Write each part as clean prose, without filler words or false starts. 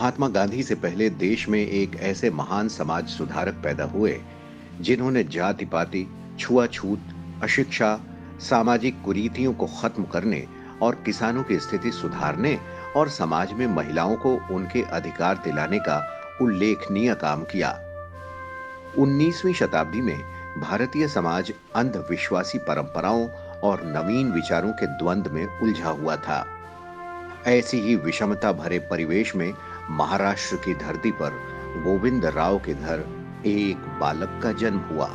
महात्मा गांधी से पहले देश में एक ऐसे महान समाज सुधारक पैदा हुए जिन्होंने जाति पाति, छुआछूत, अशिक्षा, सामाजिक कुरीतियों को खत्म करने और किसानों की स्थिति सुधारने और समाज में महिलाओं को उनके अधिकार दिलाने का उल्लेखनीय काम किया। 19वीं शताब्दी में भारतीय समाज अंधविश्वासी परंपराओं और नवीन विचारों के द्वंद्व में उलझा हुआ था। ऐसी ही विषमता भरे परिवेश में महाराष्ट्र की धरती पर गोविंद राव के घर एक बालक का जन्म हुआ।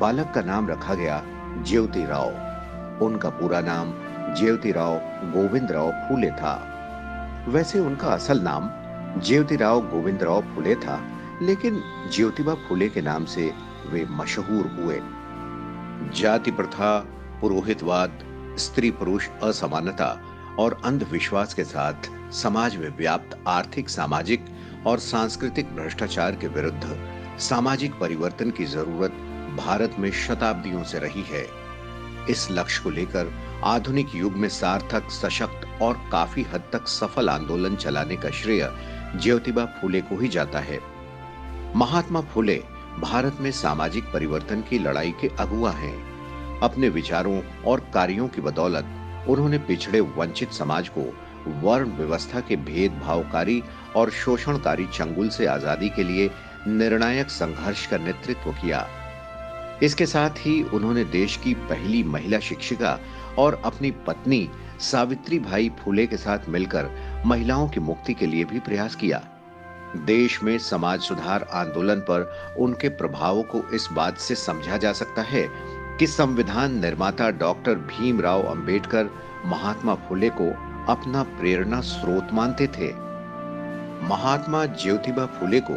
बालक का नाम रखा गया ज्योतिराव। उनका पूरा नाम ज्योतिराव गोविंदराव फूले था। वैसे उनका असल नाम ज्योतिराव गोविंदराव फूले था, लेकिन ज्योतिबा फूले के नाम से वे मशहूर हुए। जाति प्रथा, पुरोहितवाद, स्त्री पुरुष असमानता और अंधविश्वास के साथ समाज में व्याप्त आर्थिक, सामाजिक और सांस्कृतिक भ्रष्टाचार के विरुद्ध सामाजिक परिवर्तन की जरूरत भारत में शताब्दियों से रही है। इस लक्ष्य को लेकर आधुनिक युग में सार्थक, सशक्त और काफी हद तक सफल आंदोलन चलाने का श्रेय ज्योतिबा फूले को ही जाता है। महात्मा फूले भारत में सामाजिक परिवर्तन की लड़ाई के अगुवा हैं। अपने विचारों और कार्यों की बदौलत उन्होंने पिछड़े वंचित समाज को वर्ण व्यवस्था के भेदभावकारी और शोषणकारी चंगुल से आजादी के लिए निर्णायक संघर्ष का नेतृत्व किया। इसके साथ ही उन्होंने देश की पहली महिला शिक्षिका और अपनी पत्नी सावित्रीबाई फूले के साथ मिलकर महिलाओं की मुक्ति के लिए भी प्रयास किया। देश में समाज सुधार आंदोलन पर उनके प्रभाव को इस बात से समझा जा सकता है कि संविधान निर्माता डॉक्टर भीमराव अंबेडकर महात्मा फूले को अपना प्रेरणा स्रोत मानते थे। महात्मा ज्योतिबा फूले को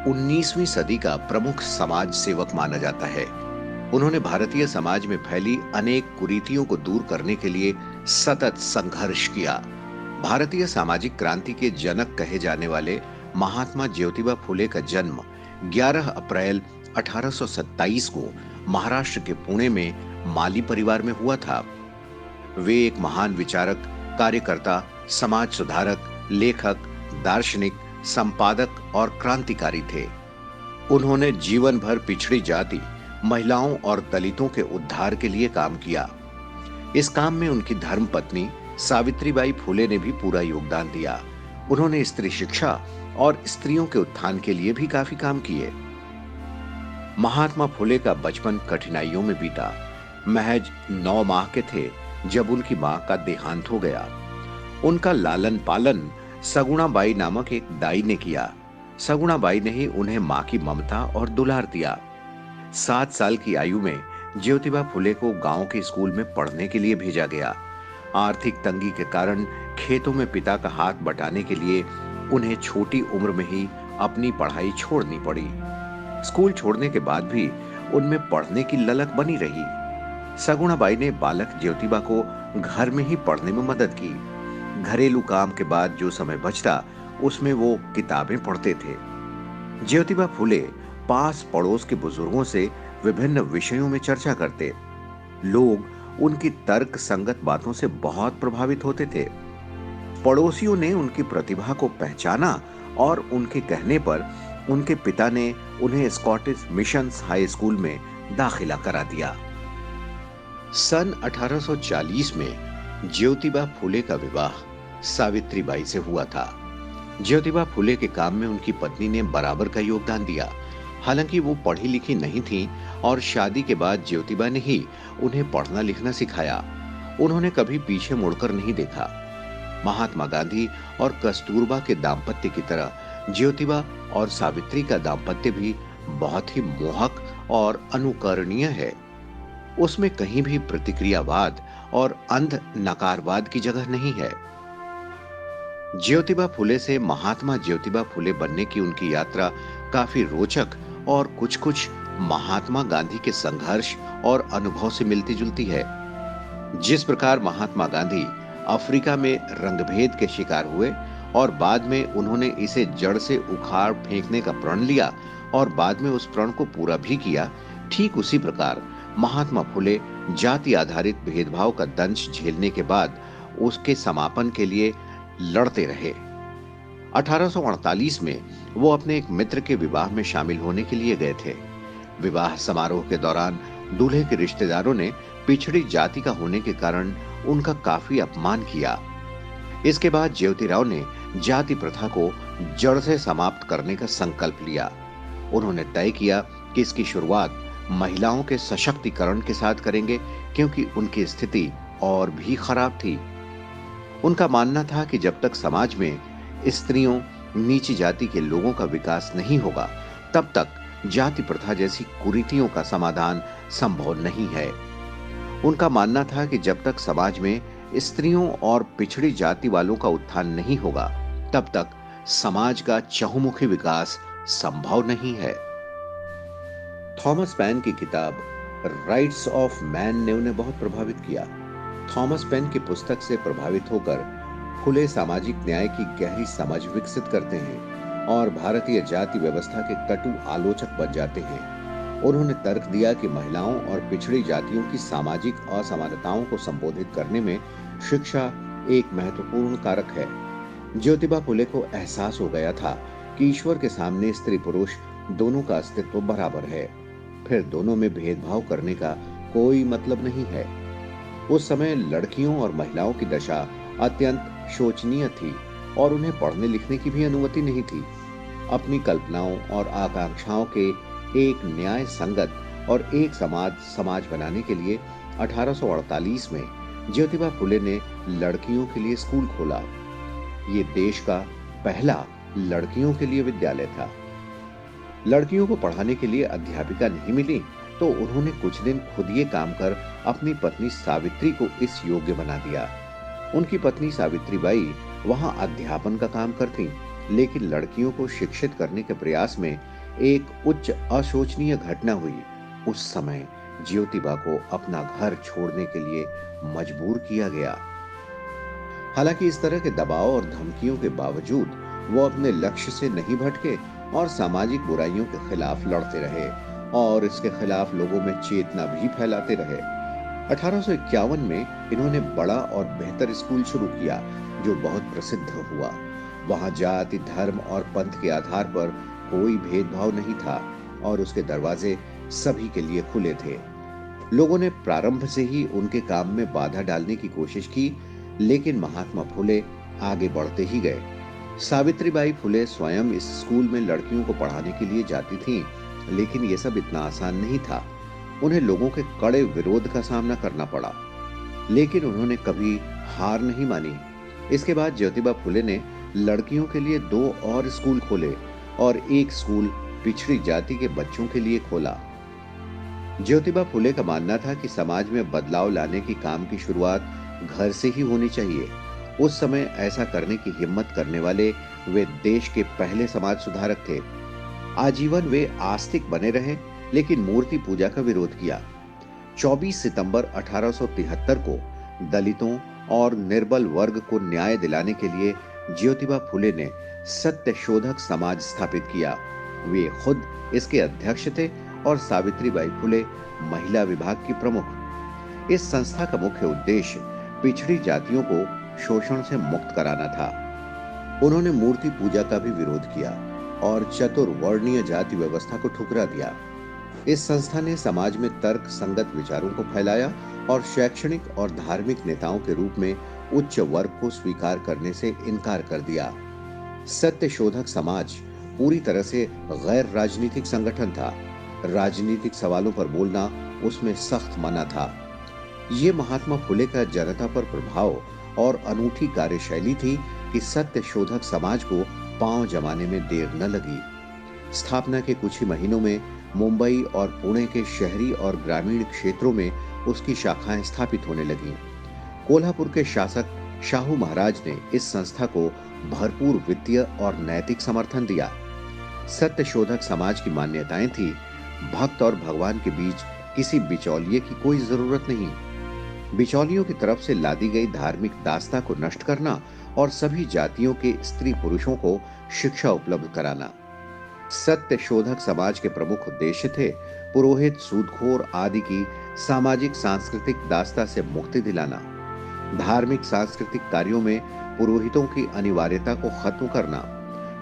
19वीं सदी का प्रमुख समाज सेवक माना जाता है। उन्होंने भारतीय समाज में फैली अनेक कुरीतियों को दूर करने के लिए सतत संघर्ष किया। भारतीय सामाजिक क्रांति के जनक कहे जाने वाले महात्मा ज्योतिबा फूले का जन्म 11 अप्रैल 1827 को महाराष्ट्र के पुणे में माली परिवार में हुआ था। वे एक महान विचारक, कार्यकर्ता, समाज सुधारक, लेखक, दार्शनिक, संपादक और क्रांतिकारी थे। उन्होंने जीवन भर पिछड़ी जाति, महिलाओं और दलितों के उद्धार के लिए काम किया। इस काम में उनकी धर्मपत्नी सावित्रीबाई फूले ने भी पूरा योगदान दिया। उन्होंने स्त्री शिक्षा और स्त्रियों के उत्थान के लिए भी काफी काम किए। महात्मा फूले का बचपन कठिनाइयों में बीता। महज 9 माह के थे जब उनकी मां का देहांत हो गया। उनका लालन पालन सगुणाबाई नामक एक दाई ने किया। सगुणाबाई ने ही उन्हें मां की ममता और दुलार दिया। 7 साल की आयु में ज्योतिबा फूले को गांव के स्कूल में पढ़ने के लिए भेजा गया। आर्थिक तंगी के कारण खेतों में पिता का हाथ बटाने के लिए उन्हें छोटी उम्र में ही अपनी पढ़ाई छोड़नी पड़ी। स्कूल छोड़ने के बाद भी उनमें पढ़ने की ललक बनी रही। सगुणाबाई ने बालक ज्योतिबा को घर में ही पढ़ने में मदद की। घरेलू काम के बाद जो समय बचता उसमें वो किताबें पढ़ते थे। ज्योतिबा फूले पास पड़ोस के बुजुर्गों से विभिन्न विषयों में चर्चा करते। लोग उनकी तर्क संगत बातों से बहुत प्रभावित होते थे। पड़ोसियों ने उनकी प्रतिभा को पहचाना और उनके कहने पर उनके पिता ने उन्हें स्कॉटिश मिशंस हाई स्कूल में दाखिला करा दिया। सन 1840 में ज्योतिबा फूले का विवाह सावित्रीबाई से हुआ था। ज्योतिबा फूले के काम में उनकी पत्नी ने बराबर का योगदान दिया। हालांकि वो पढ़ी लिखी नहीं थी और शादी के बाद ज्योतिबा ने ही उन्हें पढ़ना लिखना सिखाया। उन्होंने कभी पीछे मुड़कर नहीं देखा। महात्मा गांधी और कस्तूरबा के दाम्पत्य की तरह ज्योतिबा और सावित्री का दाम्पत्य भी बहुत ही मोहक और अनुकरणीय है। उसमें कहीं भी प्रतिक्रियावाद और अंध नकारवाद की जगह नहीं है। ज्योतिबा फूले से महात्मा ज्योतिबा फूले बनने की उनकी यात्रा काफी रोचक और कुछ महात्मा गांधी के संघर्ष और अनुभव से मिलती जुलती है। जिस प्रकार महात्मा गांधी अफ्रीका में रंगभेद के शिकार हुए और बाद में उन्होंने इसे जड़ से उखाड़ फेंकने का प्रण लिया और बाद में उस प्रण को पूरा भी किया, ठीक उसी प्रकार महात्मा फूले जाति आधारित भेदभाव का दंश झेलने के बाद उसके समापन के लिए लड़ते रहे। 1848 में वो अपने एक मित्र के विवाह में शामिल होने के लिए गए थे। विवाह समारोह के दौरान दूल्हे के रिश्तेदारों ने पिछड़ी जाति का होने के कारण उनका काफी अपमान किया। इसके बाद ज्योतिराव ने जाति प्रथा को जड़ से समाप्त करने का संकल्प लिया। उन्होंने तय किया कि इसकी शुरुआत महिलाओं के सशक्तिकरण के साथ करेंगे, क्योंकि उनकी स्थिति और भी खराब थी। उनका मानना था कि जब तक समाज में स्त्रियों, नीची जाति के लोगों का विकास नहीं होगा, तब तक जाति प्रथा जैसी कुरीतियों का समाधान संभव नहीं है। उनका मानना था कि जब तक समाज में स्त्रियों और पिछड़ी जाति वालों का उत्थान नहीं होगा, तब तक समाज का चहुमुखी विकास संभव नहीं है। थॉमस पेन की किताब राइट्स ऑफ मैन ने उन्हें बहुत प्रभावित किया। थॉमस पेन की पुस्तक से प्रभावित होकर फुले सामाजिक न्याय की गहरी समझ विकसित करते हैं और भारतीय जाति व्यवस्था के कटु आलोचक बन जाते हैं। उन्होंने तर्क दिया कि महिलाओं और पिछड़ी जातियों की सामाजिक असमानताओं को संबोधित करने में शिक्षा एक महत्वपूर्ण कारक है। ज्योतिबा फुले को एहसास हो गया था कि ईश्वर के सामने स्त्री पुरुष दोनों का अस्तित्व बराबर है, फिर दोनों में भेदभाव करने का कोई मतलब नहीं है। उस समय लड़कियों और महिलाओं की दशा अत्यंत शोचनीय थी और उन्हें पढ़ने लिखने की भी अनुमति नहीं थी। अपनी कल्पनाओं और आकांक्षाओं के एक न्याय संगत और एक समाज बनाने के लिए 1848 में ज्योतिबा फुले ने लड़कियों के लिए स्कूल खोला। ये देश का पहला लड़कियों के लिए विद्यालय था। लड़कियों को पढ़ाने के लिए अध्यापिका नहीं मिली, तो उन्होंने कुछ दिन खुद ये काम कर अपनी पत्नी सावित्री को इस योग्य बना दिया। उनकी पत्नी सावित्री बाई वहां अध्यापन का काम करती, लेकिन लड़कियों को शिक्षित करने के प्रयास में एक उच्च अशोचनीय घटना हुई। उस समय ज्योतिबा को अपना घर छोड़ने के लिए मजबूर किया गया। हालांकि इस तरह के दबाव और धमकियों के बावजूद वो अपने लक्ष्य से नहीं भटके और सामाजिक बुराइयों के खिलाफ लड़ते रहे और इसके खिलाफ लोगों में चेतना भी फैलाते रहे। 1851 में इन्होंने बड़ा और बेहतर स्कूल शुरू किया, जो बहुत प्रसिद्ध हुआ। वहां जाति, धर्म और पंथ के आधार पर कोई भेदभाव नहीं था और उसके दरवाजे सभी के लिए खुले थे। लोगों ने प्रारंभ से ही उनके काम में बाधा डालने की कोशिश की, लेकिन महात्मा फुले आगे बढ़ते ही गए। सावित्रीबाई फुले स्वयं इस स्कूल में लड़कियों को पढ़ाने के लिए जाती थीं, लेकिन यह सब इतना आसान नहीं था। उन्हें लोगों के कड़े विरोध का सामना करना पड़ा, लेकिन उन्होंने कभी हार नहीं मानी। इसके बाद ज्योतिबा फुले ने लड़कियों के लिए 2 और स्कूल खोले और एक स्कूल पिछड़ी जाति के बच्चों के लिए खोला। ज्योतिबा फुले का मानना था कि समाज में बदलाव लाने की काम की शुरुआत घर से ही होनी चाहिए। उस समय ऐसा करने की हिम्मत करने वाले वे देश के पहले समाज सुधारक थे। आजीवन वे आस्तिक बने रहे, लेकिन मूर्ति पूजा का विरोध किया। 24 सितंबर 1873 को दलितों और निर्बल वर्ग को न्याय दिलाने के लिए ज्योतिबा फुले ने सत्य शोधक समाज स्थापित किया। वे खुद इसके अध्यक्ष थे और सावित्रीबाई फुले महिला विभाग की प्रमुख। इस संस्था का मुख्य उद्देश्य पिछड़ी जातियों को शोषण से मुक्त कराना था। उन्होंने मूर्ति पूजा का भी विरोध किया और चतुर्वर्णीय जाति व्यवस्था को ठुकरा दिया। इस संस्था ने समाज में तर्क संगत विचारों को फैलाया और शैक्षणिक और धार्मिक नेताओं के रूप में उच्च वर्ग को स्वीकार करने से इनकार कर दिया। सत्य शोधक समाज पूरी तरह से गैर राजनीतिक संगठन था। राजनीतिक सवालों पर बोलना उसमें सख्त मना था। ये महात्मा फुले का जनता पर प्रभाव और अनूठी कार्यशैली थी कि सत्य शोधक समाज को पांव जमाने में देर न लगी। स्थापना के कुछ ही महीनों में मुंबई और पुणे के शहरी और ग्रामीण क्षेत्रों में उसकी शाखाएं स्थापित होने लगीं। कोल्हापुर के शासक शाहू महाराज ने इस संस्था को भरपूर वित्तीय और नैतिक समर्थन दिया। सत्य शोधक समाज की मान्यताएं थी, भक्त और भगवान के बीच किसी बिचौलिए की कोई जरूरत नहीं। बिचौलियों की तरफ से लादी गई धार्मिक दास्ता को नष्ट करना और सभी जातियों के स्त्री पुरुषों को शिक्षा उपलब्ध कराना। सत्य शोधक समाज के प्रमुख उद्देश्य थे पुरोहित, सूदखोर आदि की सामाजिक सांस्कृतिक दास्ता से मुक्ति दिलाना, धार्मिक सांस्कृतिक कार्यों में पुरोहितों की अनिवार्यता को खत्म करना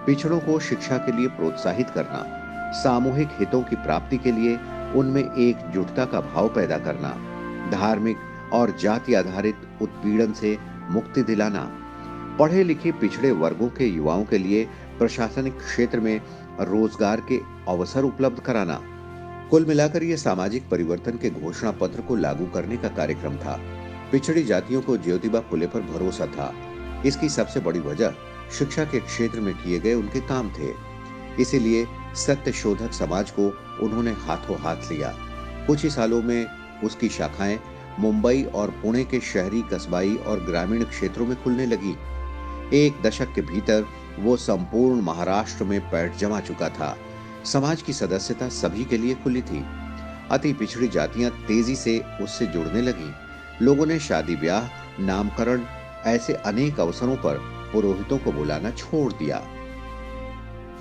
पिछड़ों को शिक्षा के लिए प्रोत्साहित करना, सामूहिक हितों की प्राप्ति के लिए उनमें एकजुटता का भाव पैदा करना, धार्मिक और जाति आधारित उत्पीड़न से मुक्ति दिलाना, पढ़े लिखे पिछड़े वर्गों के युवाओं के लिए प्रशासनिक क्षेत्र में रोजगार के अवसर उपलब्ध कराना। कुल मिलाकर यह सामाजिक परिवर्तन के घोषणा पत्र को लागू करने का कार्यक्रम था। पिछड़ी जातियों को ज्योतिबा फुले पर भरोसा था। इसकी सबसे बड़ी वजह शिक्षा के क्षेत्र में किए गए उनके काम थे। इसीलिए सत्य शोधक समाज को उन्होंने हाथों हाथ लिया। कुछ ही सालों में उसकी शाखाएं मुंबई और पुणे के शहरी, कस्बाई और ग्रामीण क्षेत्रों में खुलने लगी। एक दशक के भीतर वो संपूर्ण महाराष्ट्र में पैठ जमा चुका था। समाज की सदस्यता सभी के लिए खुली थी। अति पिछड़ी जातियां तेजी से उससे जुड़ने लगी। लोगों ने शादी ब्याह, नामकरण ऐसे अनेक अवसरों पर पुरोहितों को बुलाना छोड़ दिया।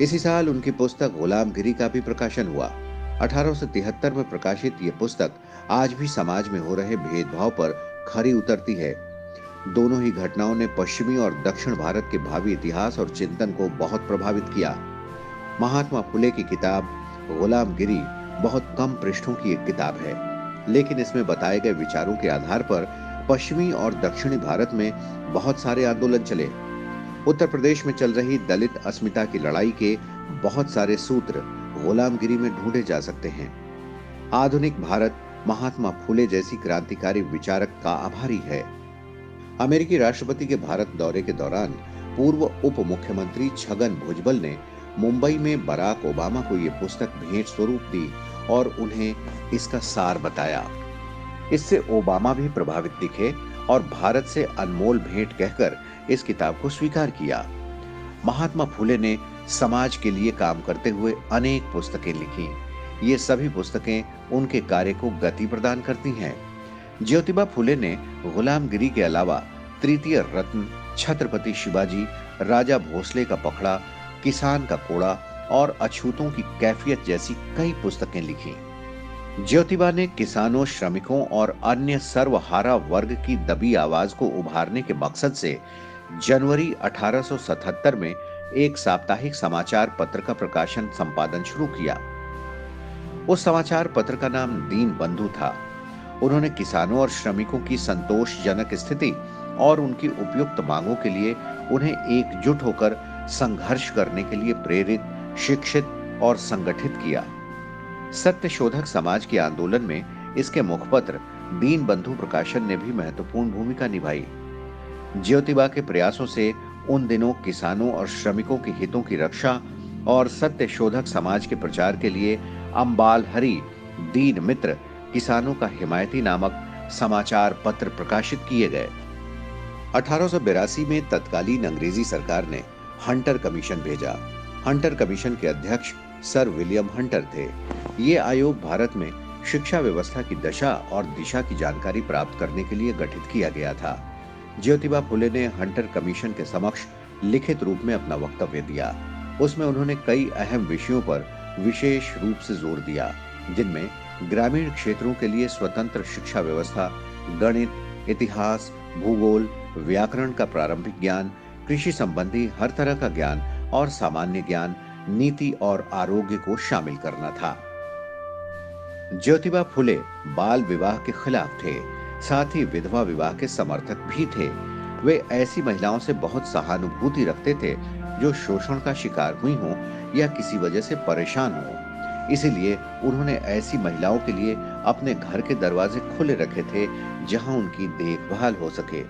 इसी साल उनकी पुस्तक गुलामगिरी का भी प्रकाशन हुआ। 1873 में प्रकाशित यह पुस्तक आज भी समाज में हो रहे भेदभाव पर खरी उतरती है। दोनों ही घटनाओं ने पश्चिमी और दक्षिण भारत के भावी इतिहास और चिंतन को बहुत प्रभावित किया। महात्मा फुले की किताब गुलामगिरी बहुत कम पृष्ठों की एक किताब है, लेकिन इसमें बताए गए विचारों के आधार पर पश्चिमी और दक्षिणी भारत में बहुत सारे आंदोलन चले। उत्तर प्रदेश में चल रही दलित अस्मिता की लड़ाई के बहुत सारे सूत्र गुलामगिरी में ढूंढे जा सकते हैं। आधुनिक भारत महात्मा फुले जैसी क्रांतिकारी विचारक का आभारी है। अमेरिकी राष्ट्रपति के भारत दौरे के दौरान पूर्व उप मुख्यमंत्री छगन भुजबल ने मुंबई में बराक ओबामा को यह पुस्तक भेंट स्वरूप दी और उन्हें इसका सार बताया। इससे ओबामा भी प्रभावित दिखे और भारत से अनमोल भेंट कहकर इस किताब को स्वीकार किया। महात्मा फुले ने समाज के लिए काम करते हुए अनेक पुस्तकें लिखी। ये सभी पुस्तकें उनके कार्य को गति प्रदान करती हैं। ज्योतिबा फुले ने गुलामगिरी के अलावा तृतीय रत्न, छत्रपति शिवाजी, राजा भोसले का पखड़ा, किसान का कोड़ा और अछूतों की कैफियत जैसी कई पुस्तकें लिखी। ज्योतिबा ने किसानों, श्रमिकों और अन्य सर्वहारा वर्ग की दबी आवाज को उभारने के मकसद से जनवरी 1877 में एक साप्ताहिक समाचार पत्र का प्रकाशन संपादन शुरू किया। उस समाचार पत्र का नाम दीन बंधु था। उन्होंने किसानों और श्रमिकों की संतोषजनक स्थिति और उनकी उपयुक्त मांगों के लिए उन्हें एकजुट होकर संघर्ष करने के लिए प्रेरित, शिक्षित और संगठित किया। सत्य शोधक समाज के आंदोलन में इसके मुखपत्र दीन बंधु प्रकाशन ने भी महत्वपूर्ण भूमिका निभाई। ज्योतिबा के प्रयासों से उन दिनों किसानों और श्रमिकों के हितों की रक्षा और सत्य शोधक समाज के प्रचार के लिए अम्बाल हरि, दीन मित्र, किसानों का हिमायती नामक समाचार पत्र प्रकाशित किए गए। 1882 में तत्कालीन अंग्रेजी सरकार ने हंटर कमीशन भेजा। हंटर कमीशन के अध्यक्ष सर विलियम हंटर थे। ये आयोग भारत में शिक्षा व्यवस्था की दशा और दिशा की जानकारी प्राप्त करने के लिए गठित किया गया था। ज्योतिबा फुले ने हंटर कमीशन के समक्ष लिखित रूप में अपना वक्तव्य दिया। उसमें उन्होंने कई अहम विषयों पर विशेष रूप से जोर दिया, जिनमें ग्रामीण क्षेत्रों के लिए स्वतंत्र शिक्षा व्यवस्था, गणित, इतिहास, भूगोल, व्याकरण का प्रारंभिक ज्ञान, कृषि संबंधी हर तरह का ज्ञान और सामान्य ज्ञान, नीति और आरोग्य को शामिल करना था। ज्योतिबा फुले बाल विवाह के खिलाफ थे, साथ ही विधवा विवाह के समर्थक भी थे। वे ऐसी महिलाओं से बहुत सहानुभूति रखते थे जो शोषण का शिकार हुई हों या किसी वजह से परेशान हों। इसीलिए उन्होंने ऐसी महिलाओं के लिए अपने घर के दरवाजे खुले रखे थे जहां उनकी देखभाल हो सके।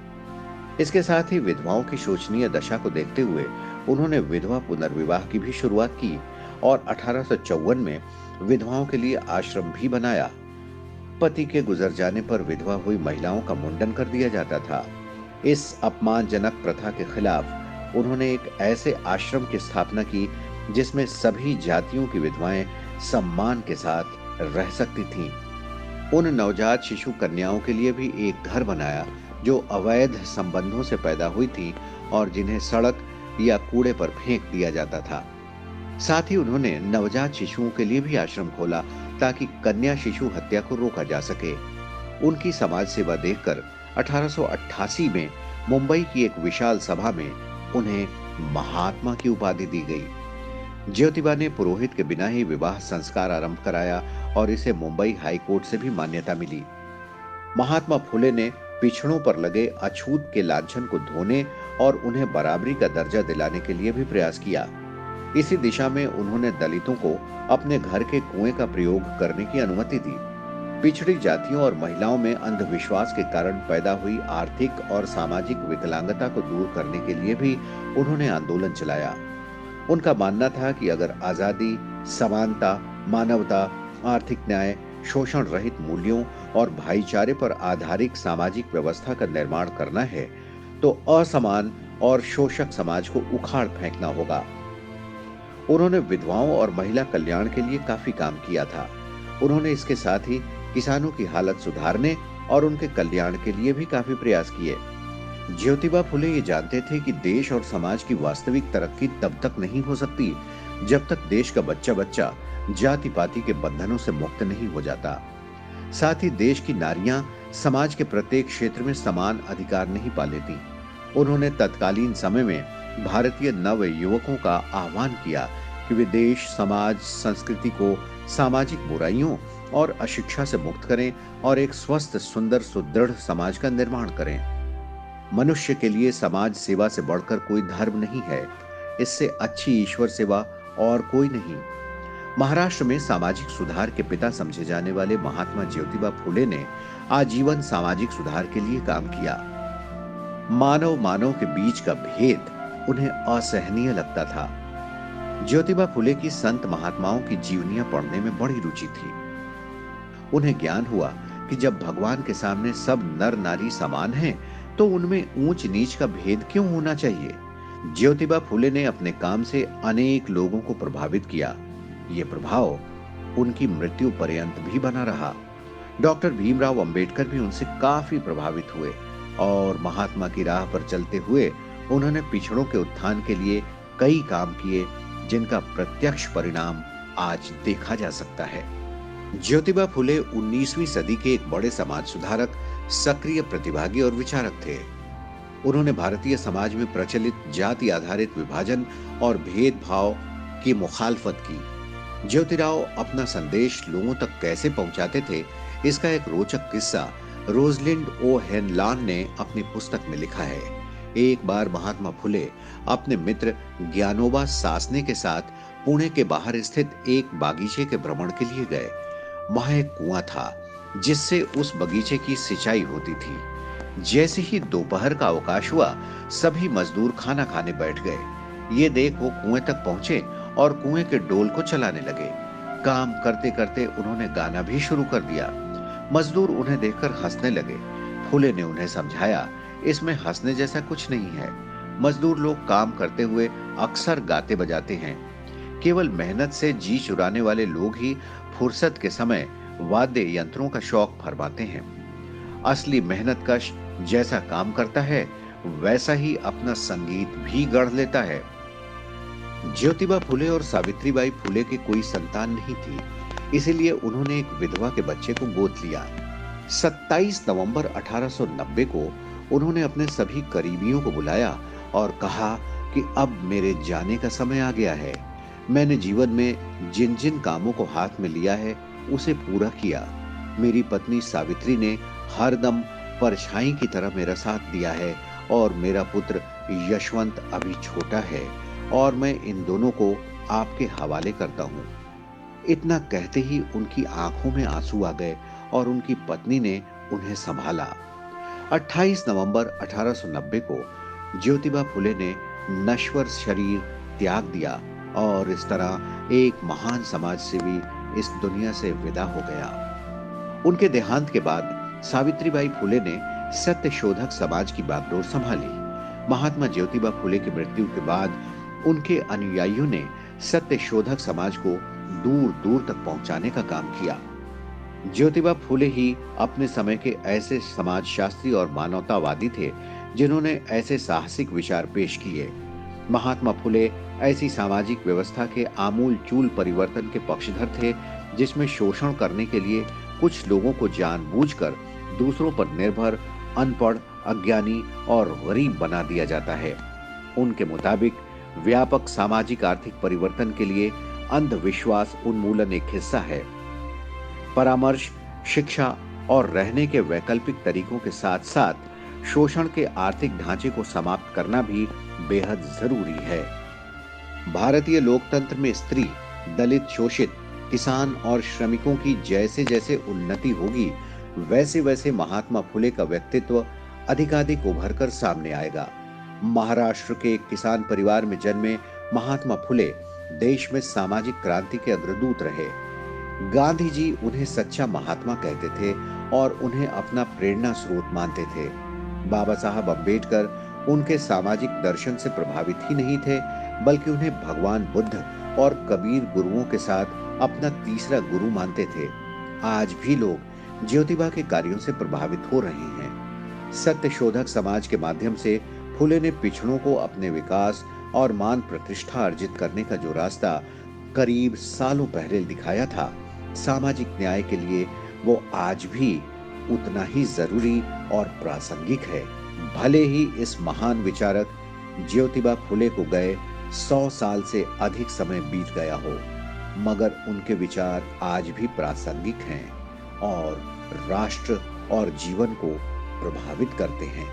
इसके साथ ही विधवाओं की शोचनीय दशा को देखते हुए उन्होंने विधवा पुनर्विवाह की भी शुरुआत की और 1854 में विधवाओं के लिए आश्रम भी बनाया। पति के गुजर जाने पर विधवा हुई महिलाओं का मुंडन कर दिया जाता था। इस अपमानजनक प्रथा के खिलाफ उन्होंने एक ऐसे आश्रम की स्थापना की जिसमें सभी जातियों की विधवाएं सम्मान के साथ रह सकती थीं। उन नवजात शिशु कन्याओं के लिए भी एक घर बनाया जो अवैध संबंधों से पैदा हुई थीं और जिन्हें सड़क या कूड़े पर फेंक दिया जाता था। साथ ही उन्होंने नवजात शिशुओं के लिए भी आश्रम खोला ताकि कन्या शिशु हत्या को रोका जा सके। उनकी समाज सेवा देखकर 1888 में मुंबई की एक विशाल सभा में उन्हें महात्मा की उपाधि दी गई। ज्योतिबा ने पुरोहित के बिना ही विवाह संस्कार आरंभ कराया और इसे मुंबई हाई कोर्ट से भी मान्यता मिली। महात्मा फुले ने पिछड़ों पर लगे अछूत के लांछन को धोने और उन्हें बराबरी का दर्जा दिलाने के लिए भी प्रयास किया। इसी दिशा में उन्होंने दलितों को अपने घर के कुएं का प्रयोग करने की अनुमति दी। पिछड़ी जातियों और महिलाओं में अंधविश्वास के कारण पैदा हुई आर्थिक और सामाजिक विकलांगता को दूर करने के लिए भी उन्होंने आंदोलन चलाया। उनका मानना था कि अगर आजादी, समानता, मानवता, आर्थिक न्याय, शोषण रहित मूल्यों और भाईचारे पर आधारित सामाजिक व्यवस्था का निर्माण करना है, तो असमान और शोषक समाज को उखाड़ फेंकना होगा। उन्होंने विधवाओं और महिला कल्याण के लिए काफी काम किया था। उन्होंने इसके साथ ही किसानों की हालत सुधारने और उनके कल्याण के लिए भी काफी प्रयास किए। ज्योतिबा फुले ये जानते थे कि देश और समाज की वास्तविक तरक्की तब तक नहीं हो सकती जब तक देश का बच्चा बच्चा जाति पाति के बंधनों से मुक्त नहीं हो जाता। साथ ही देश की नारियां समाज के प्रत्येक क्षेत्र में समान अधिकार नहीं पा लेती। उन्होंने तत्कालीन समय में भारतीय नव युवकों का आह्वान किया कि वे देश, समाज, संस्कृति को सामाजिक बुराइयों और अशिक्षा से मुक्त करें और एक स्वस्थ, सुंदर, सुदृढ़ समाज का निर्माण करें। मनुष्य के लिए समाज सेवा से बढ़कर कोई धर्म नहीं है। इससे अच्छी ईश्वर सेवा और कोई नहीं। महाराष्ट्र में सामाजिक सुधार के पिता समझे जाने वाले महात्मा ज्योतिबा फुले ने आजीवन सामाजिक सुधार के लिए काम किया। मानव मानव के बीच का भेद उन्हें असहनीय लगता था। ज्योतिबा फुले की संत महात्माओं की जीवनियां पढ़ने में बड़ी रुचि थी। उन्हें ज्ञान हुआ कि जब भगवान के सामने सब नर नारी समान हैं, तो उनमें ऊंच नीच का भेद क्यों होना चाहिए। ज्योतिबा फुले ने अपने काम से अनेक लोगों को प्रभावित किया। ये प्रभाव उनकी मृत्यु पर्यंत भी बना रहा। डॉक्टर भीमराव अंबेडकर भी उनसे काफी प्रभावित हुए और महात्मा की राह पर चलते हुए उन्होंने पिछड़ों के उत्थान के लिए कई काम किए, जिनका प्रत्यक्ष परिणाम आज देखा जा सकता है। ज्योतिबा फुले 19वीं सदी के एक बड़े समाज सुधारक, सक्रिय प्रतिभागी और विचारक थे। उन्होंने भारतीय समाज में प्रचलित जाति आधारित विभाजन और भेदभाव की मुखालफत की। ज्योतिराव अपना संदेश लोगों तक कैसे पहुंचाते थे, इसका एक रोचक किस्सा रोजलिंड ओ हेनलान ने अपनी पुस्तक में लिखा है। एक बार महात्मा फुले अपने मित्र ज्ञानोबा सासने के साथ पुणे के बाहर स्थित एक बागीचे के भ्रमण के लिए गए। वहां एक कुआं था जिससे उस बगीचे की सिंचाई होती थी। जैसे ही दोपहर का अवकाश हुआ, सभी मजदूर खाना खाने बैठ गए। ये देख वो कुएं तक पहुंचे और कुएं के डोल को चलाने लगे। काम करते करते उन्होंने गाना भी शुरू कर दिया। मजदूर उन्हें देखकर हंसने लगे। फुले ने उन्हें समझाया, इसमें हंसने जैसा कुछ नहीं है। मजदूर लोग काम करते हुए अक्सर गाते बजाते हैं। केवल मेहनत से जी चुराने वाले लोग ही फुर्सत के समय वाद्य यंत्रों का शौक फरमाते हैं। असली मेहनतकश जैसा काम करता है, वैसा ही अपना संगीत भी गढ़ लेता है। ज्योतिबा फुले और सावित्रीबाई फुले के कोई संतान नहीं थी, इसीलिए उन्होंने एक विधवा के बच्चे को गोद लिया। 27 नवंबर 1890 को उन्होंने अपने सभी करीबियों को बुलाया और कहा कि अब मेरे जाने का समय आ गया है। मैंने जीवन में जिन जिन कामों को हाथ में लिया है, उसे पूरा किया। मेरी पत्नी सावित्री ने हरदम परछाई की तरह मेरा साथ दिया है और मेरा पुत्र यशवंत अभी छोटा है और मैं इन दोनों को आपके हवाले करता हूँ। इतना कहते ही उनकी आंखों में आंसू आ गए और उनकी पत्नी ने उन्हें संभाला। 28 नवंबर 1890 को ज्योतिबा फुले ने नश्वर शरीर त्याग दिया और इस तरह एक महान समाज सेवी इस दुनिया से विदा हो गया। उनके देहांत के बाद सावित्रीबाई फुले ने सत्य शोधक समाज की बागडोर संभाली। महात्मा ज्योतिबा फुले की मृत्यु के बाद उनके अनुयायियों ने सत्य शोधक समाज को दूर दूर तक पहुंचाने का काम किया। ज्योतिबा फुले ही अपने समय के ऐसे समाजशास्त्री और मानवतावादी थे जिन्होंने ऐसे साहसिक विचार पेश किए। महात्मा फुले ऐसी सामाजिक व्यवस्था के आमूल चूल परिवर्तन के पक्षधर थे जिसमें शोषण करने के लिए कुछ लोगों को जानबूझकर दूसरों पर निर्भर, अनपढ़, अज्ञानी और गरीब बना दिया जाता है। उनके मुताबिक व्यापक सामाजिक आर्थिक परिवर्तन के लिए अंधविश्वास उन्मूलन एक हिस्सा है। परामर्श, शिक्षा और रहने के वैकल्पिक तरीकों के साथ साथ शोषण के आर्थिक ढांचे को समाप्त करना भी बेहद जरूरी है। भारतीय लोकतंत्र में स्त्री, दलित, शोषित, किसान और श्रमिकों की जैसे जैसे उन्नति होगी, वैसे वैसे महात्मा फुले का व्यक्तित्व अधिकाधिक उभर कर सामने आएगा। महाराष्ट्र के एक किसान परिवार में जन्मे महात्मा फुले देश में सामाजिक क्रांति के अग्रदूत रहे। गांधी जी उन्हें सच्चा महात्मा कहते थे और उन्हें अपना प्रेरणा स्रोत मानते थे। बाबा साहब अम्बेडकर उनके सामाजिक दर्शन से प्रभावित ही नहीं थे, बल्कि उन्हें भगवान बुद्ध और कबीर गुरुओं के साथ अपना तीसरा गुरु मानते थे। आज भी लोग ज्योतिबा के कार्यों से प्रभावित हो रहे हैं। सत्य शोधक समाज के माध्यम से फुले ने पिछड़ों को अपने विकास और मान प्रतिष्ठा अर्जित करने का जो रास्ता करीब सालों पहले दिखाया था, सामाजिक न्याय के लिए वो आज भी उतना ही जरूरी और प्रासंगिक है। भले ही इस महान विचारक ज्योतिबा फुले को गए 100 साल से अधिक समय बीत गया हो, मगर उनके विचार आज भी प्रासंगिक हैं और राष्ट्र और जीवन को प्रभावित करते हैं।